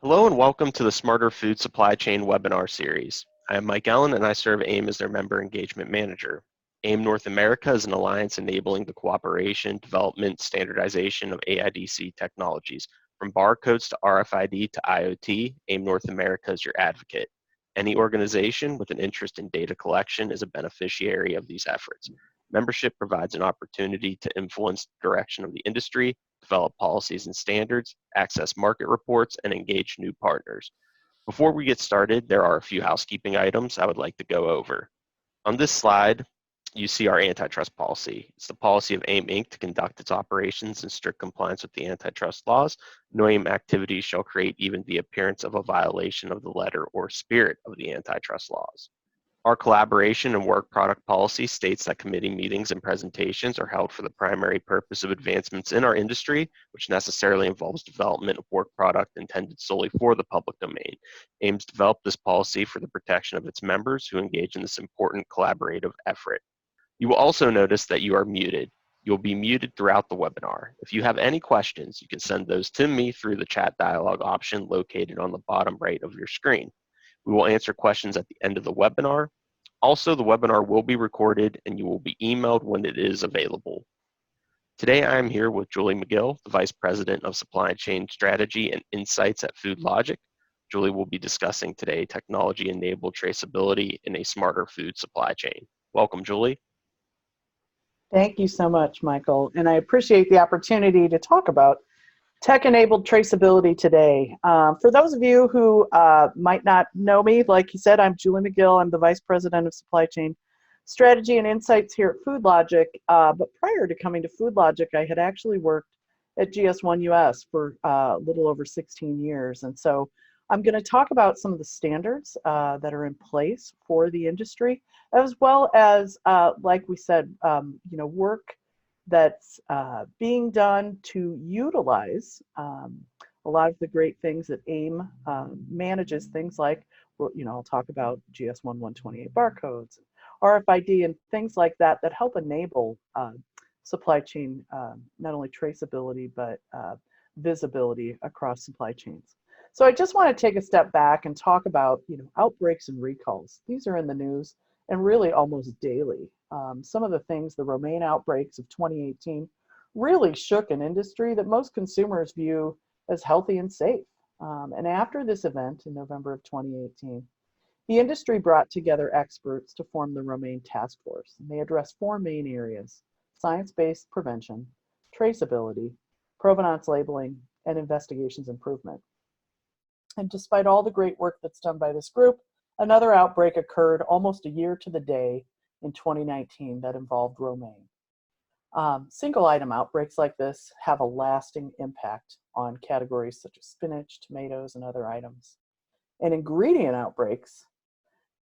Hello and welcome to the Smarter Food Supply Chain webinar series. I am Mike Ellen and I serve AIM as their Member Engagement Manager. AIM North America is an alliance enabling the cooperation, development, standardization of AIDC technologies. From barcodes to RFID to IoT, AIM North America is your advocate. Any organization with an interest in data collection is a beneficiary of these efforts. Membership provides an opportunity to influence the direction of the industry, develop policies and standards, access market reports, and engage new partners. Before we get started, there are a few housekeeping items I would like to go over. On this slide, you see our antitrust policy. It's the policy of AIM Inc. to conduct its operations in strict compliance with the antitrust laws. No AIM activity shall create even the appearance of a violation of the letter or spirit of the antitrust laws. Our collaboration and work product policy states that committee meetings and presentations are held for the primary purpose of advancements in our industry, which necessarily involves development of work product intended solely for the public domain. AIM's developed this policy for the protection of its members who engage in this important collaborative effort. You will also notice that you are muted. You'll be muted throughout the webinar. If you have any questions, you can send those to me through the chat dialog option located on the bottom right of your screen. We will answer questions at the end of the webinar. Also, the webinar will be recorded and you will be emailed when it is available. Today, I am here with Julie McGill, the Vice President of Supply Chain Strategy and Insights at FoodLogiQ. Julie will be discussing today technology-enabled traceability in a smarter food supply chain. Welcome, Julie. Thank you so much, Michael. And I appreciate the opportunity to talk about tech-enabled traceability today. For those of you who might not know me, like you said, I'm Julie McGill. I'm the Vice President of Supply Chain Strategy and Insights here at FoodLogiQ. But prior to coming to FoodLogiQ, I had actually worked at GS1-US for a little over 16 years. And so I'm going to talk about some of the standards that are in place for the industry, as well as, like we said, work that's being done to utilize a lot of the great things that AIM manages, things like, I'll talk about GS1-128 barcodes, RFID, and things like that that help enable supply chain, not only traceability, but visibility across supply chains. So I just want to take a step back and talk about, outbreaks and recalls. These are in the news and really almost daily. Some of the things, the romaine outbreaks of 2018 really shook an industry that most consumers view as healthy and safe. And after this event in November of 2018, the industry brought together experts to form the Romaine Task Force. And they addressed four main areas: science-based prevention, traceability, provenance labeling, and investigations improvement. And despite all the great work that's done by this group, another outbreak occurred almost a year to the day in 2019 that involved romaine. Single item outbreaks like this have a lasting impact on categories such as spinach, tomatoes, and other items. And ingredient outbreaks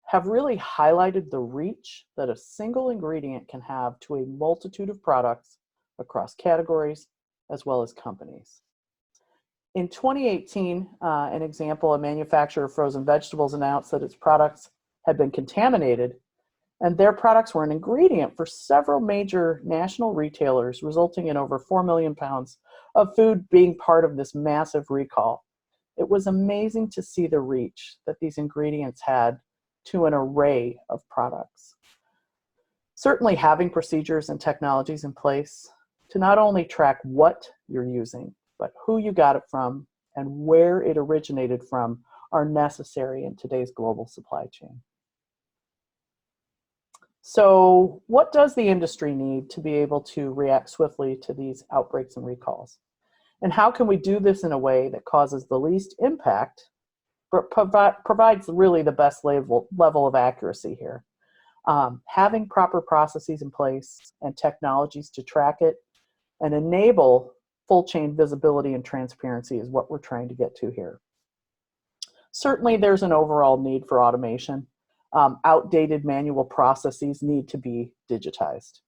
have really highlighted the reach that a single ingredient can have to a multitude of products across categories as well as companies. In 2018, an example, a manufacturer of frozen vegetables announced that its products had been contaminated, and their products were an ingredient for several major national retailers, resulting in over 4 million pounds of food being part of this massive recall. It was amazing to see the reach that these ingredients had to an array of products. Certainly having procedures and technologies in place to not only track what you're using, but who you got it from and where it originated from are necessary in today's global supply chain. So what does the industry need to be able to react swiftly to these outbreaks and recalls? And how can we do this in a way that causes the least impact, but provides really the best level of accuracy here? Having proper processes in place and technologies to track it and enable full chain visibility and transparency is what we're trying to get to here. Certainly there's an overall need for automation. Outdated manual processes need to be digitized.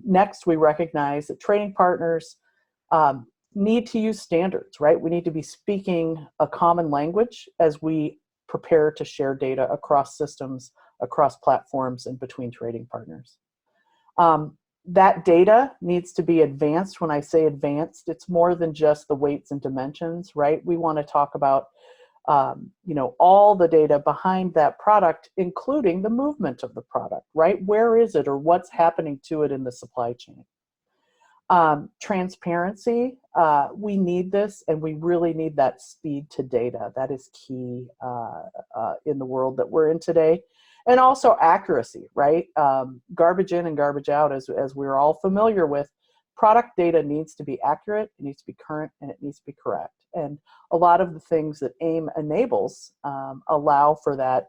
Next, we recognize that trading partners need to use standards, right? We need to be speaking a common language as we prepare to share data across systems, across platforms, and between trading partners. That data needs to be advanced. When I say advanced, it's more than just the weights and dimensions, right? We want to talk about all the data behind that product, including the movement of the product, right? Where is it, or what's happening to it in the supply chain? Transparency, we need this, and we really need that speed to data. That is key in the world that we're in today. And also accuracy, right? Garbage in and garbage out, as we're all familiar with. Product data needs to be accurate, it needs to be current, and it needs to be correct. And a lot of the things that AIM enables allow for that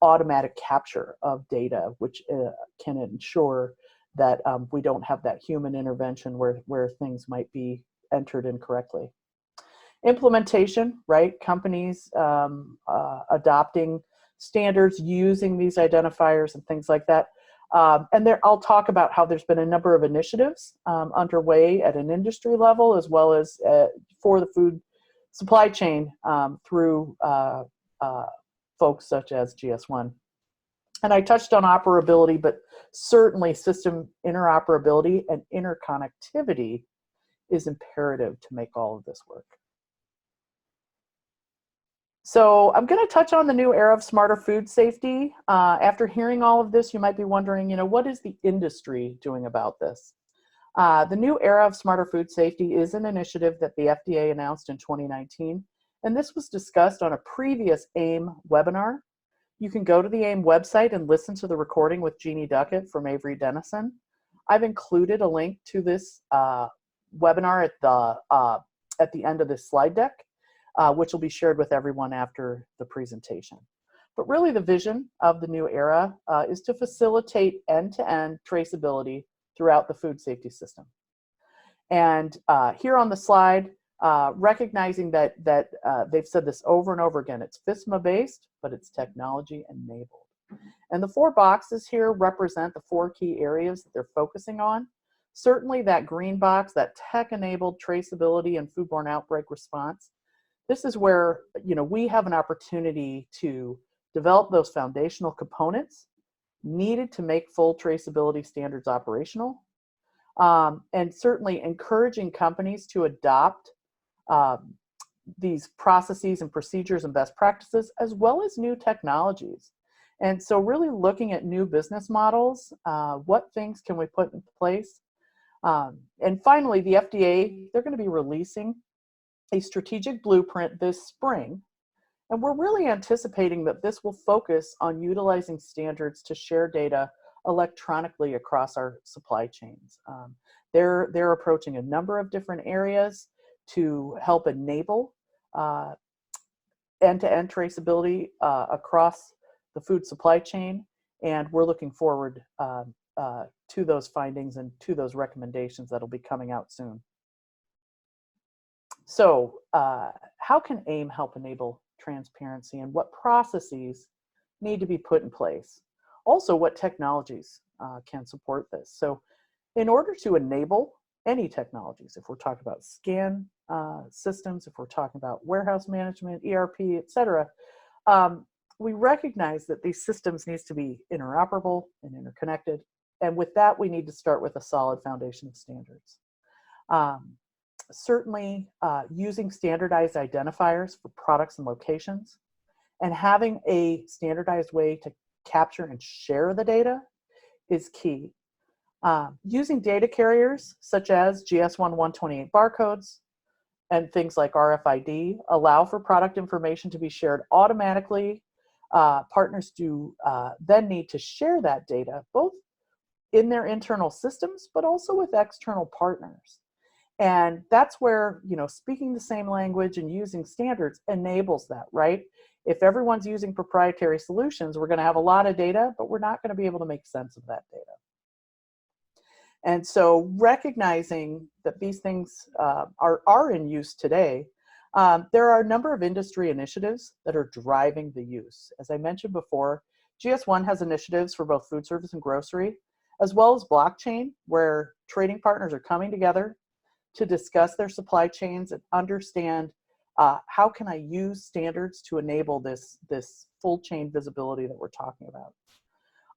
automatic capture of data, which can ensure that we don't have that human intervention where things might be entered incorrectly. Implementation, right? Companies adopting standards, using these identifiers and things like that. And there, I'll talk about how there's been a number of initiatives underway at an industry level, as well as for the food supply chain through folks such as GS1. And I touched on operability, but certainly system interoperability and interconnectivity is imperative to make all of this work. So I'm going to touch on the new era of smarter food safety. After hearing all of this, you might be wondering, what is the industry doing about this? The new era of smarter food safety is an initiative that the FDA announced in 2019, and this was discussed on a previous AIM webinar. You can go to the AIM website and listen to the recording with Jeannie Duckett from Avery Dennison. I've included a link to this webinar at the end of this slide deck, which will be shared with everyone after the presentation. But really the vision of the new era is to facilitate end-to-end traceability throughout the food safety system. And here on the slide, recognizing that they've said this over and over again, it's FISMA-based, but it's technology-enabled. And the 4 boxes here represent the 4 key areas that they're focusing on. Certainly that green box, that tech-enabled traceability and foodborne outbreak response, this is where we have an opportunity to develop those foundational components needed to make full traceability standards operational, and certainly encouraging companies to adopt these processes and procedures and best practices, as well as new technologies. And so really looking at new business models, what things can we put in place? And finally, the FDA, they're going to be releasing a strategic blueprint this spring. And we're really anticipating that this will focus on utilizing standards to share data electronically across our supply chains. They're approaching a number of different areas to help enable end-to-end traceability across the food supply chain. And we're looking forward to those findings and to those recommendations that'll be coming out soon. So how can AIM help enable transparency, and what processes need to be put in place? Also, what technologies can support this? So in order to enable any technologies, if we're talking about scan systems, if we're talking about warehouse management, ERP, etc., we recognize that these systems need to be interoperable and interconnected. And with that, we need to start with a solid foundation of standards. Certainly using standardized identifiers for products and locations, and having a standardized way to capture and share the data is key. Using data carriers such as GS1-128 barcodes and things like RFID allow for product information to be shared automatically. Partners do then need to share that data both in their internal systems, but also with external partners. And that's where, speaking the same language and using standards enables that, right? If everyone's using proprietary solutions, we're going to have a lot of data, but we're not going to be able to make sense of that data. And so recognizing that these things are in use today, there are a number of industry initiatives that are driving the use. As I mentioned before, GS1 has initiatives for both food service and grocery, as well as blockchain, where trading partners are coming together to discuss their supply chains and understand how can I use standards to enable this full chain visibility that we're talking about.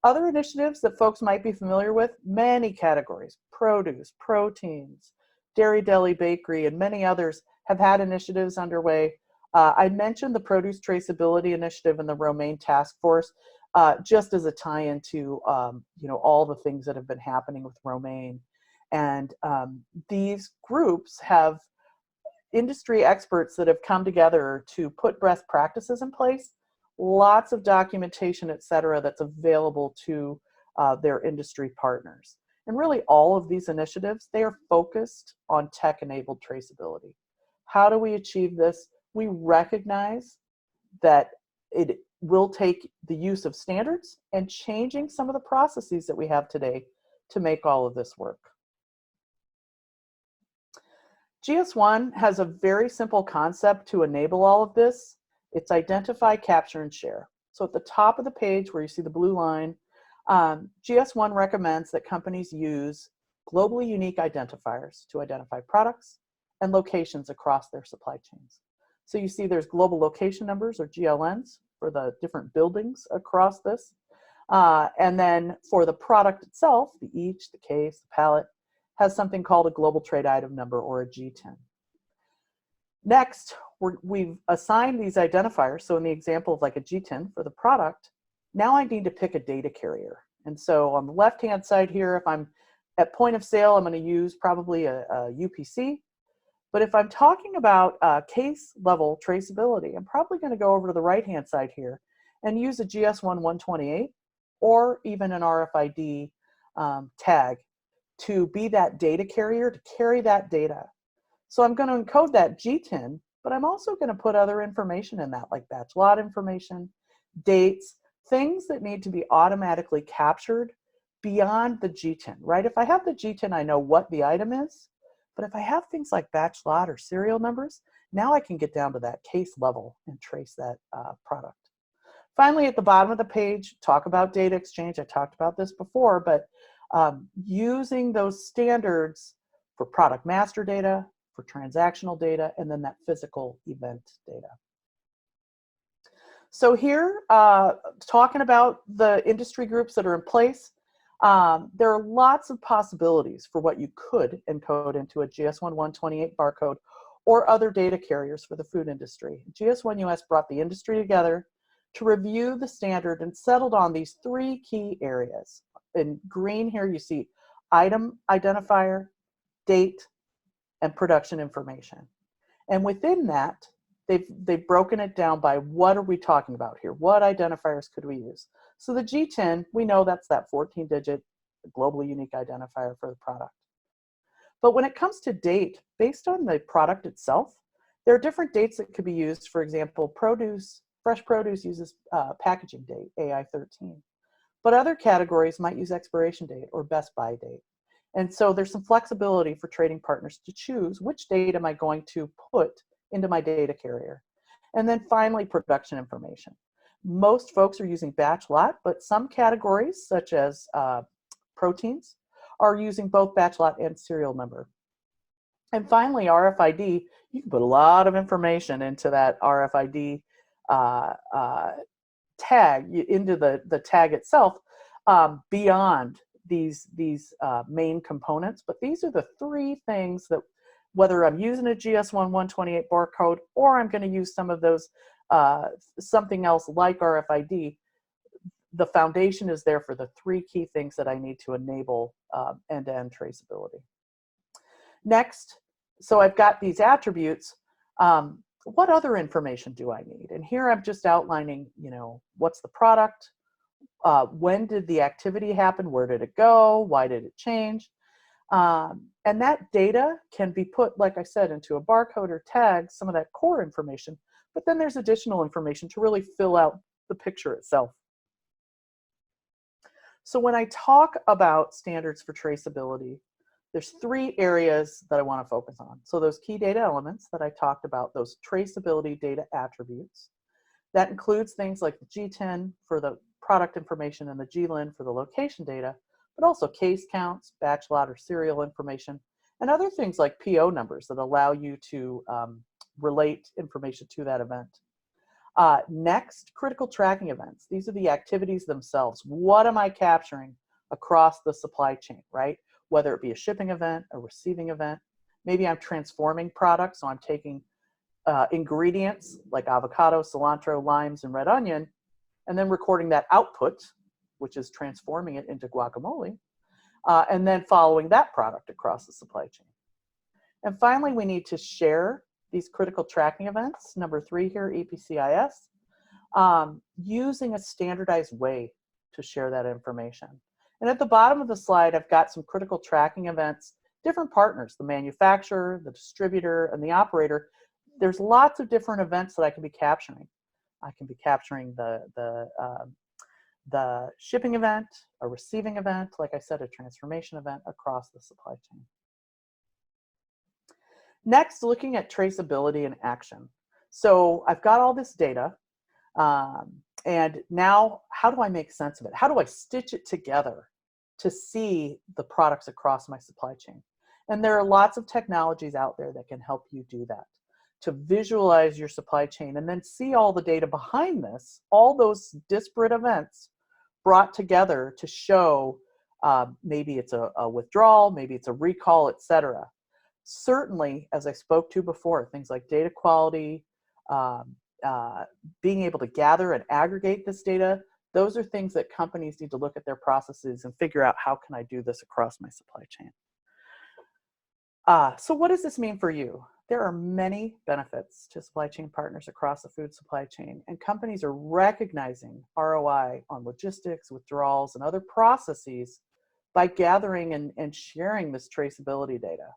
Other initiatives that folks might be familiar with, many categories: produce, proteins, dairy, deli, bakery, and many others have had initiatives underway. I mentioned the Produce Traceability Initiative and the Romaine Task Force just as a tie-in to all the things that have been happening with Romaine. And these groups have industry experts that have come together to put best practices in place, lots of documentation, et cetera, that's available to their industry partners. And really all of these initiatives, they are focused on tech-enabled traceability. How do we achieve this? We recognize that it will take the use of standards and changing some of the processes that we have today to make all of this work. GS1 has a very simple concept to enable all of this. It's identify, capture, and share. So at the top of the page where you see the blue line, GS1 recommends that companies use globally unique identifiers to identify products and locations across their supply chains. So you see there's global location numbers, or GLNs, for the different buildings across this. And then for the product itself, the each, the case, the pallet, has something called a global trade item number, or a G10. Next, we've assigned these identifiers. So in the example of like a G10 for the product, now I need to pick a data carrier. And so on the left-hand side here, if I'm at point of sale, I'm going to use probably a UPC. But if I'm talking about case level traceability, I'm probably going to go over to the right-hand side here and use a GS1-128 or even an RFID tag to be that data carrier, to carry that data. So I'm going to encode that G10, but I'm also going to put other information in that, like batch lot information, dates, things that need to be automatically captured beyond the G10, right? If I have the G10, I know what the item is, but if I have things like batch lot or serial numbers, now I can get down to that case level and trace that product. Finally, at the bottom of the page, talk about data exchange. I talked about this before, but using those standards for product master data, for transactional data, and then that physical event data. So here, talking about the industry groups that are in place, there are lots of possibilities for what you could encode into a GS1-128 barcode or other data carriers for the food industry. GS1 US brought the industry together to review the standard and settled on these three key areas. In green here, you see item identifier, date, and production information. And within that, they've broken it down by what are we talking about here? What identifiers could we use? So the G10, we know that's that 14-digit globally unique identifier for the product. But when it comes to date, based on the product itself, there are different dates that could be used. For example, produce, fresh produce uses packaging date, AI13. But other categories might use expiration date or best by date. And so there's some flexibility for trading partners to choose which date am I going to put into my data carrier. And then finally, production information. Most folks are using batch lot, but some categories, such as proteins, are using both batch lot and serial number. And finally, RFID, you can put a lot of information into that RFID tag, into the tag itself, beyond these main components. But these are the three things that, whether I'm using a GS1-128 barcode or I'm going to use some of those, something else like RFID, the foundation is there for the three key things that I need to enable end-to-end traceability. Next, so I've got these attributes. What other information do I need? And here I'm just outlining, what's the product? When did the activity happen? Where did it go? Why did it change? And that data can be put, like I said, into a barcode or tag, some of that core information, but then there's additional information to really fill out the picture itself. So when I talk about standards for traceability, there's three areas that I want to focus on. So those key data elements that I talked about, those traceability data attributes, that includes things like the G10 for the product information and the GLIN for the location data, but also case counts, batch lot or serial information, and other things like PO numbers that allow you to relate information to that event. Next, critical tracking events. These are the activities themselves. What am I capturing across the supply chain, right? Whether it be a shipping event, a receiving event. Maybe I'm transforming products, so I'm taking ingredients like avocado, cilantro, limes, and red onion, and then recording that output, which is transforming it into guacamole, and then following that product across the supply chain. And finally, we need to share these critical tracking events, number 3 here, EPCIS, using a standardized way to share that information. And at the bottom of the slide, I've got some critical tracking events, different partners, the manufacturer, the distributor, and the operator. There's lots of different events that I can be capturing. I can be capturing the shipping event, a receiving event, like I said, a transformation event across the supply chain. Next, looking at traceability in action. So I've got all this data, and now how do I make sense of it? How do I stitch it together to see the products across my supply chain? And there are lots of technologies out there that can help you do that, to visualize your supply chain and then see all the data behind this, all those disparate events brought together to show maybe it's a withdrawal, maybe it's a recall, etc. Certainly, as I spoke to before, things like data quality, being able to gather and aggregate this data, those are things that companies need to look at their processes and figure out, how can I do this across my supply chain? So what does this mean for you? There are many benefits to supply chain partners across the food supply chain, and companies are recognizing ROI on logistics, withdrawals, and other processes by gathering and sharing this traceability data.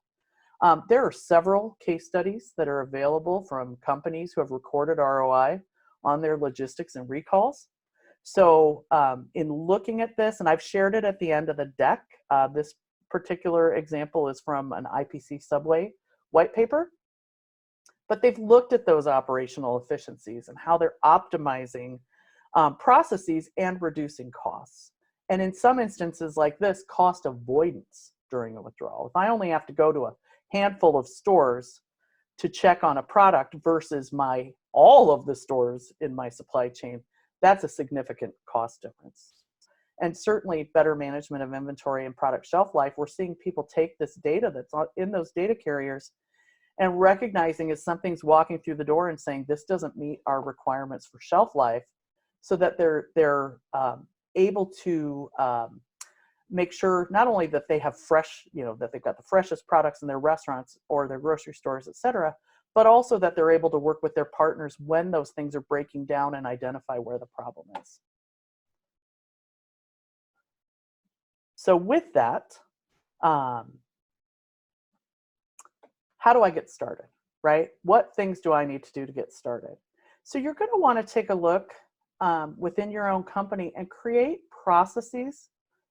There are several case studies that are available from companies who have recorded ROI on their logistics and recalls. So in looking at this, and I've shared it at the end of the deck, this particular example is from an IPC Subway white paper, but they've looked at those operational efficiencies and how they're optimizing processes and reducing costs. And in some instances like this, cost avoidance during a withdrawal. If I only have to go to a handful of stores to check on a product versus all of the stores in my supply chain, that's a significant cost difference. And certainly better management of inventory and product shelf life. We're seeing people take this data that's in those data carriers and recognizing as something's walking through the door and saying, this doesn't meet our requirements for shelf life, so that they're able to make sure not only that they have fresh, that they've got the freshest products in their restaurants or their grocery stores, et cetera, but also that they're able to work with their partners when those things are breaking down and identify where the problem is. So with that, how do I get started, right? What things do I need to do to get started? So you're going to want to take a look within your own company and create processes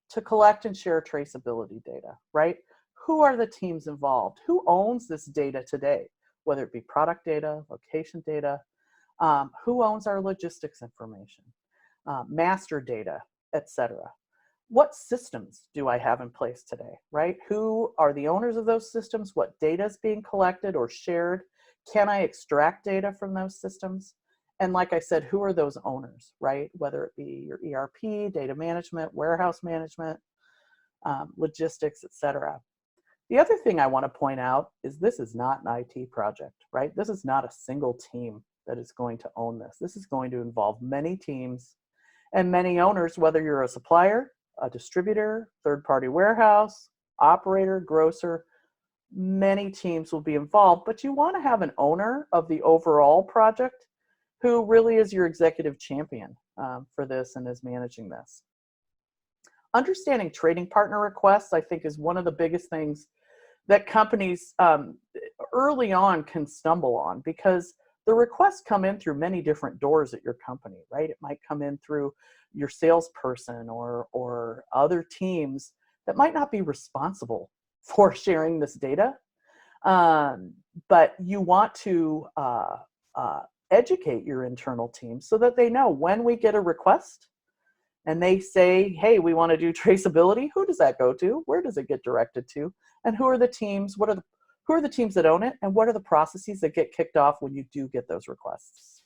to collect and share traceability data, right? Who are the teams involved? Who owns this data today? Whether it be product data, location data, who owns our logistics information, master data, etc. What systems do I have in place today, right? Who are the owners of those systems? What data is being collected or shared? Can I extract data from those systems? And like I said, who are those owners, right? Whether it be your ERP, data management, warehouse management, logistics, etc. The other thing I want to point out is this is not an IT project, right? This is not a single team that is going to own this. This is going to involve many teams and many owners, whether you're a supplier, a distributor, third-party warehouse, operator, grocer. Many teams will be involved, but you want to have an owner of the overall project who really is your executive champion for this and is managing this. Understanding trading partner requests, I think, is one of the biggest things that companies early on can stumble on, because the requests come in through many different doors at your company, right? It might come in through your salesperson or other teams that might not be responsible for sharing this data. But you want to educate your internal team so that they know when we get a request and they say, hey, we want to do traceability, who does that go to? Where does it get directed to? And who are the teams? Who are the teams that own it? And what are the processes that get kicked off when you do get those requests?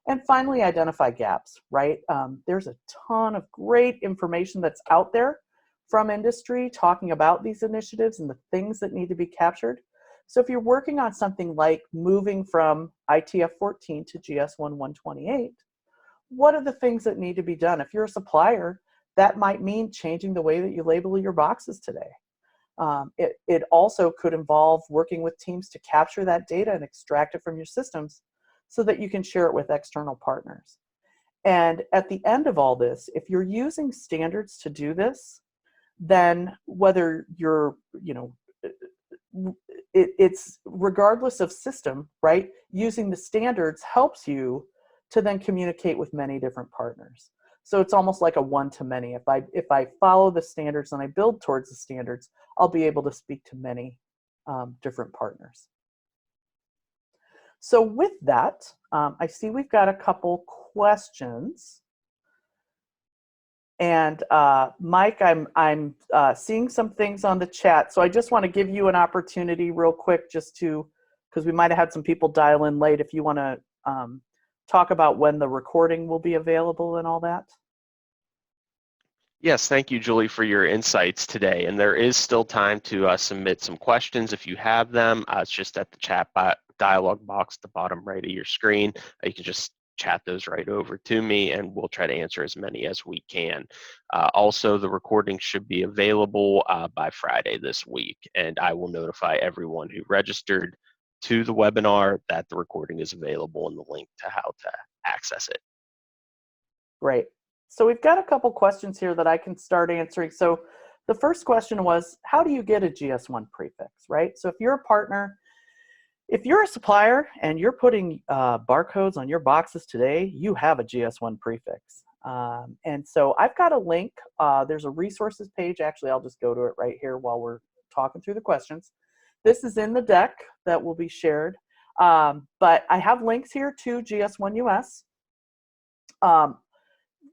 And finally, identify gaps, right? There's a ton of great information that's out there from industry talking about these initiatives and the things that need to be captured. So if you're working on something like moving from ITF-14 to GS1-128, what are the things that need to be done? If you're a supplier, that might mean changing the way that you label your boxes today. It also could involve working with teams to capture that data and extract it from your systems so that you can share it with external partners. And at the end of all this, if you're using standards to do this, then whether you're, it's regardless of system, right? Using the standards helps you to then communicate with many different partners. So it's almost like a one-to-many. If I follow the standards and I build towards the standards, I'll be able to speak to many different partners. So with that, I see we've got a couple questions. And Mike, I'm seeing some things on the chat. So I just want to give you an opportunity real quick just to, because we might have had some people dial in late, if you want to talk about when the recording will be available and all that. Yes, thank you, Julie, for your insights today. And there is still time to submit some questions if you have them. It's just at the chat dialog box at the bottom right of your screen. You can just chat those right over to me, and we'll try to answer as many as we can. Also, the recording should be available by Friday this week, and I will notify everyone who registered to the webinar that the recording is available and the link to how to access it. Great. So we've got a couple questions here that I can start answering. So the first question was, how do you get a GS1 prefix, right? So if you're a partner, if you're a supplier and you're putting barcodes on your boxes today, you have a GS1 prefix. And so I've got a link. There's a resources page. Actually, I'll just go to it right here while we're talking through the questions. This is in the deck that will be shared. But I have links here to GS1-US.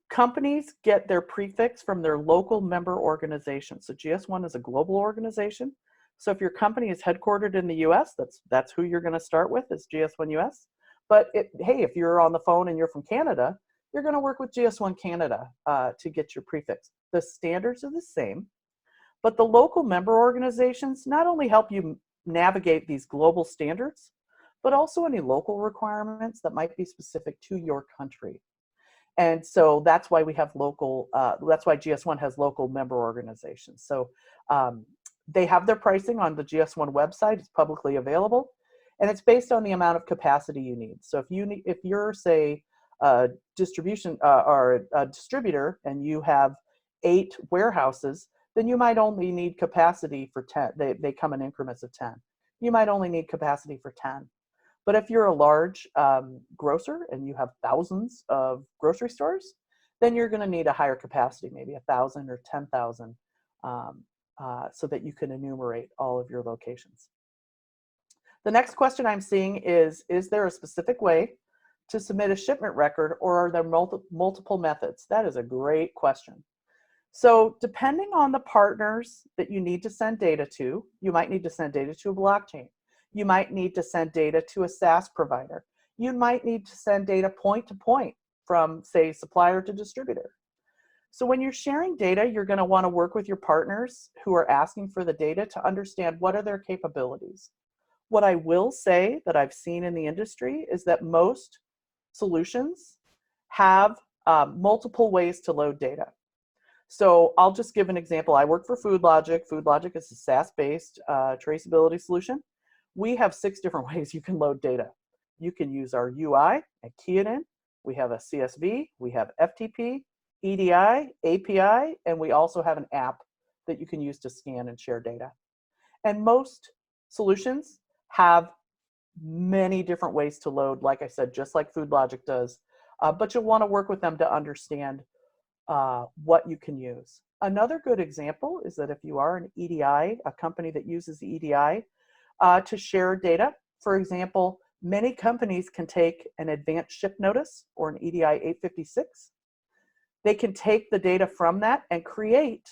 Companies get their prefix from their local member organization. So GS1 is a global organization. So if your company is headquartered in the US, that's who you're going to start with, is GS1-US. But hey, if you're on the phone and you're from Canada, you're going to work with GS1 Canada to get your prefix. The standards are the same, but the local member organizations not only help you navigate these global standards, but also any local requirements that might be specific to your country. And so that's why we have local, that's why GS1 has local member organizations. So they have their pricing on the GS1 website. It's publicly available, and it's based on the amount of capacity you need. So if you're, say, a distribution or a distributor and you have 8 warehouses, then you might only need capacity for 10. They come in increments of 10. You might only need capacity for 10. But if you're a large grocer and you have thousands of grocery stores, then you're going to need a higher capacity, maybe 1,000 or 10,000, so that you can enumerate all of your locations. The next question I'm seeing is there a specific way to submit a shipment record, or are there multiple methods? That is a great question. So depending on the partners that you need to send data to, you might need to send data to a blockchain. You might need to send data to a SaaS provider. You might need to send data point to point from, say, supplier to distributor. So when you're sharing data, you're going to want to work with your partners who are asking for the data to understand what are their capabilities. What I will say that I've seen in the industry is that most solutions have multiple ways to load data. So I'll just give an example. I work for FoodLogiQ. FoodLogiQ is a SaaS-based traceability solution. We have 6 different ways you can load data. You can use our UI and key it in. We have a CSV, we have FTP, EDI, API, and we also have an app that you can use to scan and share data. And most solutions have many different ways to load, like I said, just like FoodLogiQ does, but you'll want to work with them to understand what you can use. Another good example is that if you are an EDI, a company that uses the EDI to share data, for example, many companies can take an advanced ship notice or an EDI 856. They can take the data from that and create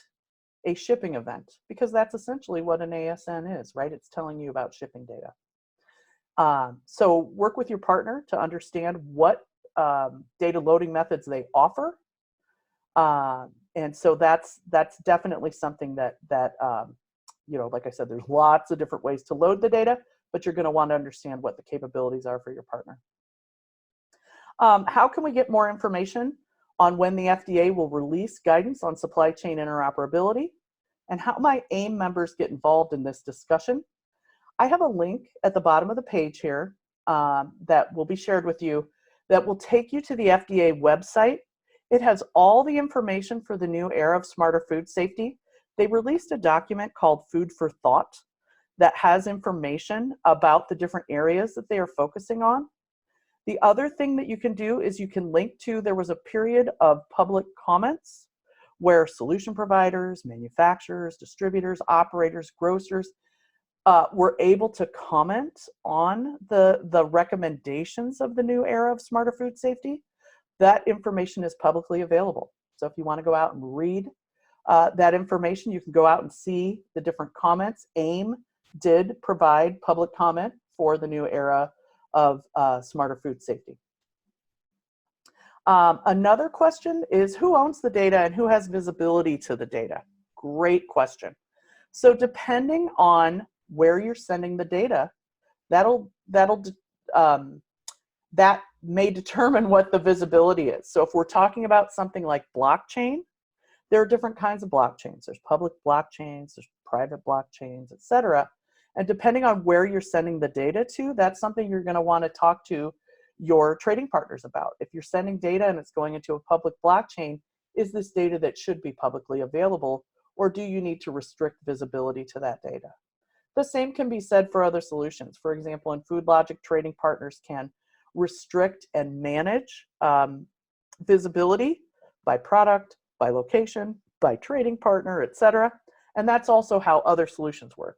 a shipping event, because that's essentially what an ASN is, right? It's telling you about shipping data. So work with your partner to understand what data loading methods they offer. And so that's definitely something that you know, like I said, there's lots of different ways to load the data, but you're going to want to understand what the capabilities are for your partner. How can we get more information on when the FDA will release guidance on supply chain interoperability? And how might AIM members get involved in this discussion? I have a link at the bottom of the page here that will be shared with you that will take you to the FDA website. It has all the information for the new era of smarter food safety. They released a document called Food for Thought that has information about the different areas that they are focusing on. The other thing that you can do is you can link to, there was a period of public comments where solution providers, manufacturers, distributors, operators, grocers were able to comment on the recommendations of the new era of smarter food safety. That information is publicly available. So if you want to go out and read that information, you can go out and see the different comments. AIM did provide public comment for the new era of smarter food safety. Another question is, who owns the data and who has visibility to the data? Great question. So depending on where you're sending the data, that may determine what the visibility is. So if we're talking about something like blockchain, there are different kinds of blockchains. There's public blockchains, there's private blockchains, etc. And depending on where you're sending the data to, that's something you're going to want to talk to your trading partners about. If you're sending data and it's going into a public blockchain, is this data that should be publicly available, or do you need to restrict visibility to that data? The same can be said for other solutions. For example, in FoodLogiQ, trading partners can restrict and manage visibility by product, by location, by trading partner, etc. And that's also how other solutions work.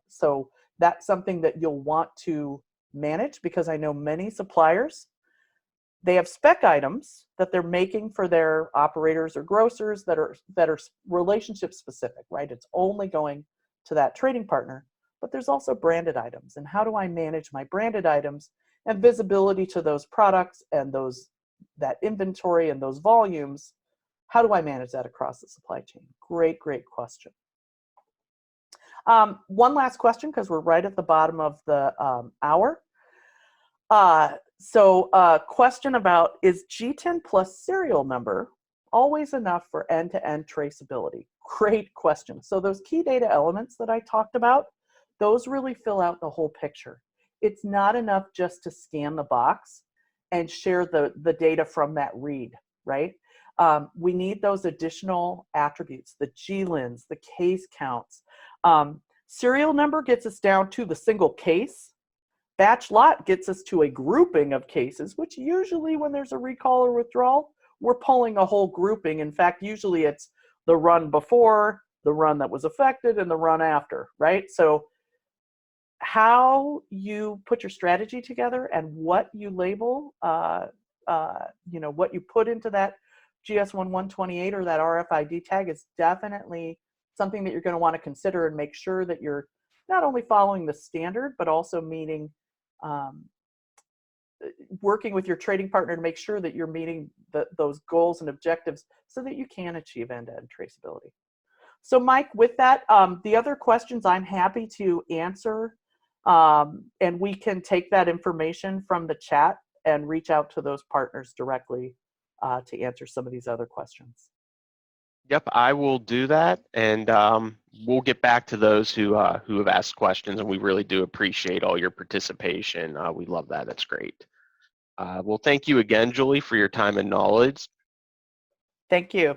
So that's something that you'll want to manage, because I know many suppliers, they have spec items that they're making for their operators or grocers that are relationship specific, right? It's only going to that trading partner, but there's also branded items. And how do I manage my branded items and visibility to those products and that inventory and those volumes? How do I manage that across the supply chain? Great, great question. One last question, because we're right at the bottom of the hour. Question about, is G10 plus serial number always enough for end-to-end traceability? Great question. So those key data elements that I talked about, those really fill out the whole picture. It's not enough just to scan the box and share the data from that read, right? We need those additional attributes, the GLINs, the case counts. Serial number gets us down to the single case. Batch lot gets us to a grouping of cases, which usually when there's a recall or withdrawal, we're pulling a whole grouping. In fact, usually it's the run before, the run that was affected, and the run after, right? So how you put your strategy together and what you label, you know, what you put into that GS1-128 or that RFID tag is definitely something that you're going to want to consider and make sure that you're not only following the standard, but also meeting, working with your trading partner to make sure that you're meeting those goals and objectives so that you can achieve end-to-end traceability. So Mike, with that, the other questions I'm happy to answer, and we can take that information from the chat and reach out to those partners directly to answer some of these other questions. Yep, I will do that, and we'll get back to those who have asked questions, and we really do appreciate all your participation. We love that. That's great. Well, thank you again, Julie, for your time and knowledge. Thank you.